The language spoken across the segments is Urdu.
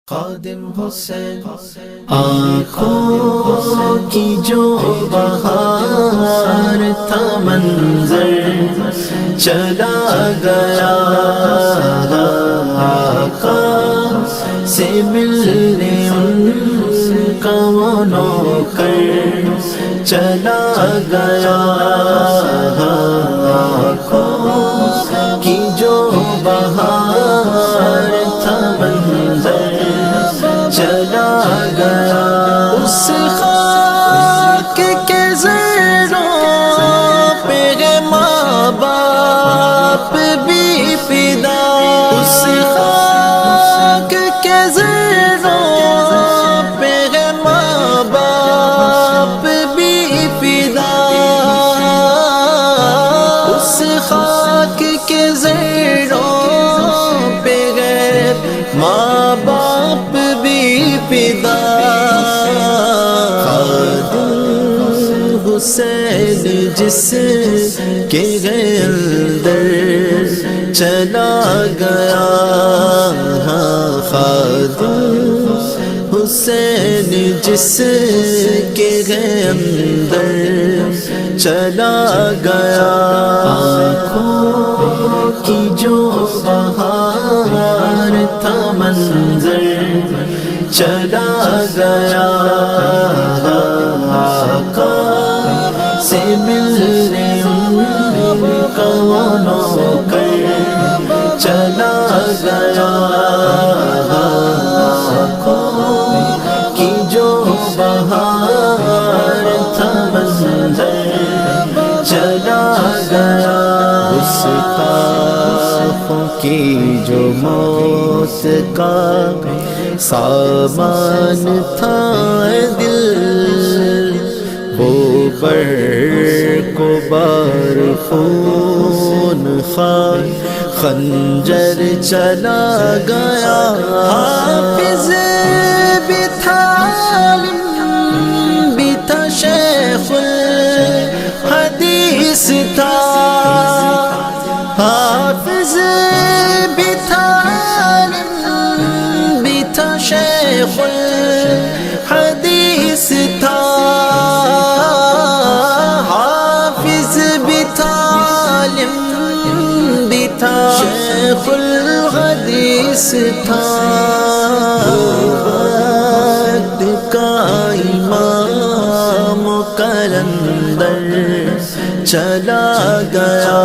خادم حسین آنکھوں کی جو بہار تھا منظر چلا گیا آقا سے ملنے ان کا وہ نوکر چلا گیا آنکھوں کی جو بہار تھا منظر چلا گیا اس خاک کے زیروں پہ ہے ماں باپ بھی فدا اس خاک کے زیروں پہ ہے ماں باپ بھی فدا اس خاک کے زیروں پہ ہے ماں باپ فدا خادم حسین جس کے اندر چلا گیا خادم حسین جس کے اندر چلا گیا آنکھوں کی جو بہار تھا منظر چلا گیا آقا سے ملنے ان کا وہ نوکر چلا گیا آنکھوں کی جو بہار تھا منظر چلا گیا گستاخوں کی جو موت کا سامان تھا دل وہ پر کو بار خون خار خنجر چلا گیا حافظ بھی تھا عالم بھی تھا شیخ الحدیث تھا حافظ بھی تھا عالم بھی تھا شیخ الحدیث تھا حافظ بھی تھا عالم بھی تھا شیخ الحدیث تھا وقت کا امام قلندر چلا گیا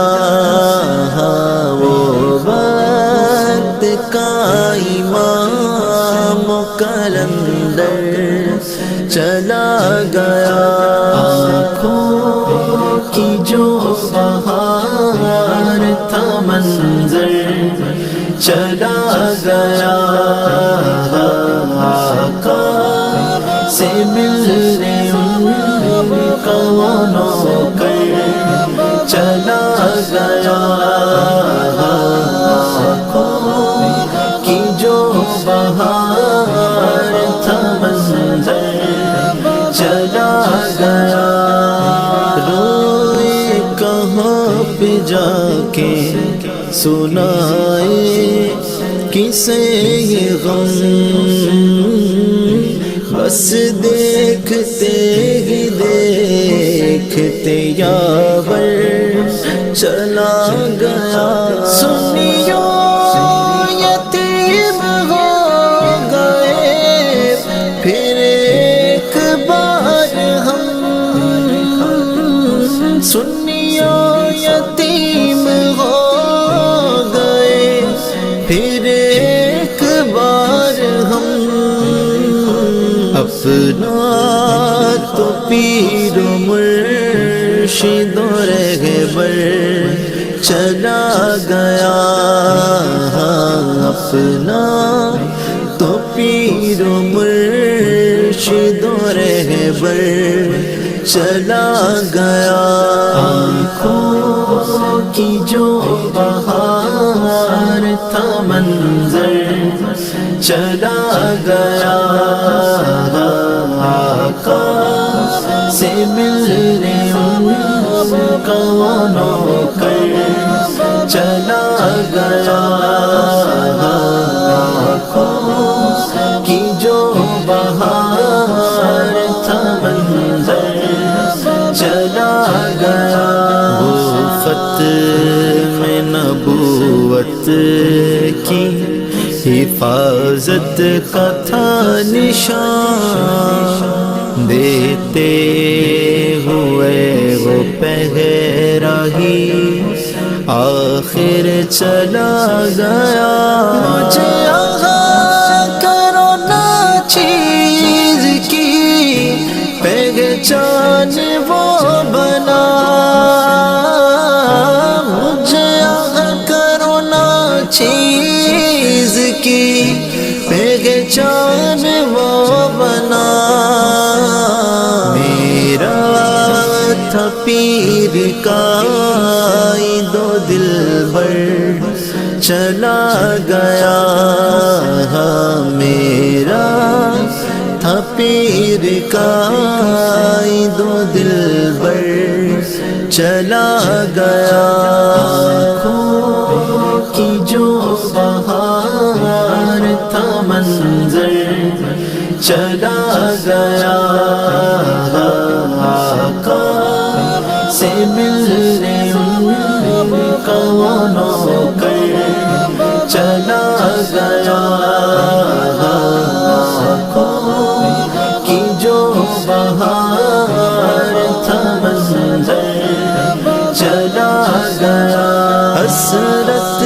وہ وقت کا امام قلندر چلا گیا آنکھوں کی جو بہار تھا منظر چلا گیا آقا سے ملنے ان کا وہ نوکر چلا گیا آنکھوں کی جو بہار تھا منظر چلا گیا روئے کہاں پہ جا کے سنائے کسے یہ غم بس دیکھتے ہی دیکھتے یاور چلا گیا سنیو یتیم ہو گئے پھر ایک بار ہم سنیو یتیم ہو گئے پھر ایک بار ہم اپنا تو پیر و مرشد و رہبر چلا گیا اپنا تو پیر و مرشد و رہبر چلا گیا آنکھوں کی جو بہار تھا منظر چلا گیا آقا سے ملنے ان کا وہ نوکر چلا گیا حفاظت کا تھا نشان، دیتے ہوئے وہ پہرا ہی آخر چلا گیا۔ مجھے آغا کرو نا چیز کی پہچان وہ بنا، مجھے آغا کرو نا چیز کی پہچان وہ بنا۔ میرا تھا پیر کا دو دلبر چلا گیا، میرا تھا پیر کا دو دلبر چلا گیا۔ کی جو بہار تھا منظر چلا گیا، آقا سے ملنے ان کا وہ نوکر چلا گیا۔ کی جو بہار تھا منظر چلا گیا۔ حسرت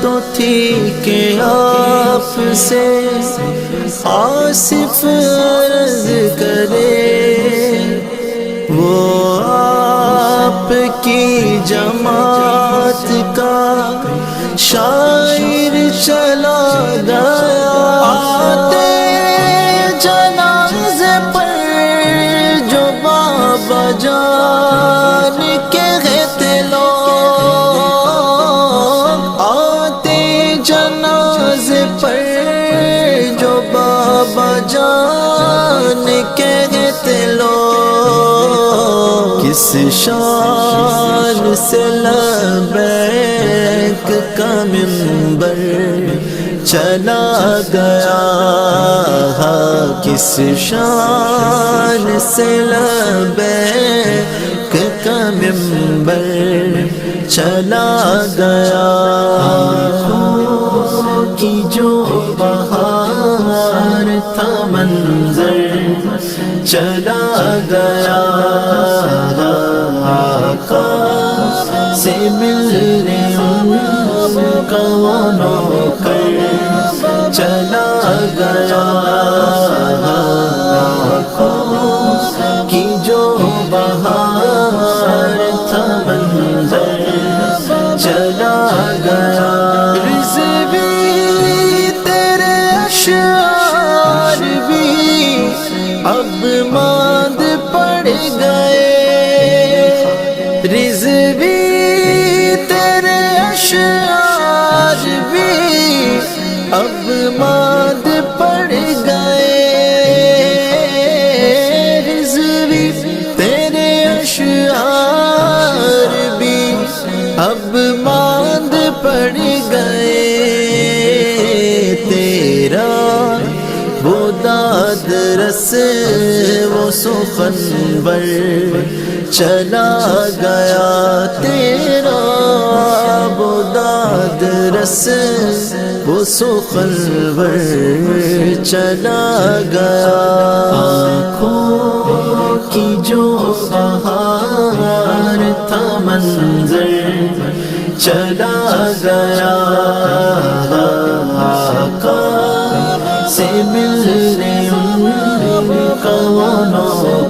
تو تھی کہ آپ سے آصف عرض کرے، وہ آپ کی جماعت کا شاعر چلا گیا۔ آتے جنازے پر جو بابا جان کہتے لوگ، آتے جنازے پر جو بابا جان کہتے لوگ، کس شان سے لبیک کا منبر چلا گیا، کس شان سے لبیک کا منبر چلا گیا۔ کی جو بہار تھا منظر چلا گیا، آقا سے ملنے ان کا وہ نوکر چلا گیا۔ آقا کی جو بہار تھا منظر چلا گیا۔ رضوی تیرے اشعار بھی اب ماند پڑ گئے، رضوی تیرے اشعار بھی اب ماند پڑ گئے، رضوی تیرے اشعار بھی اب ماند پڑ گئے۔ تیرا وہ داد رس وہ سخنور چلا گیا، تیرا وہ داد رس وہ سخنور چلا گیا۔ آنکھوں کی جو بہار تھا منظر چلا گیا، آقا سے ملنے ان کا وہ نوکر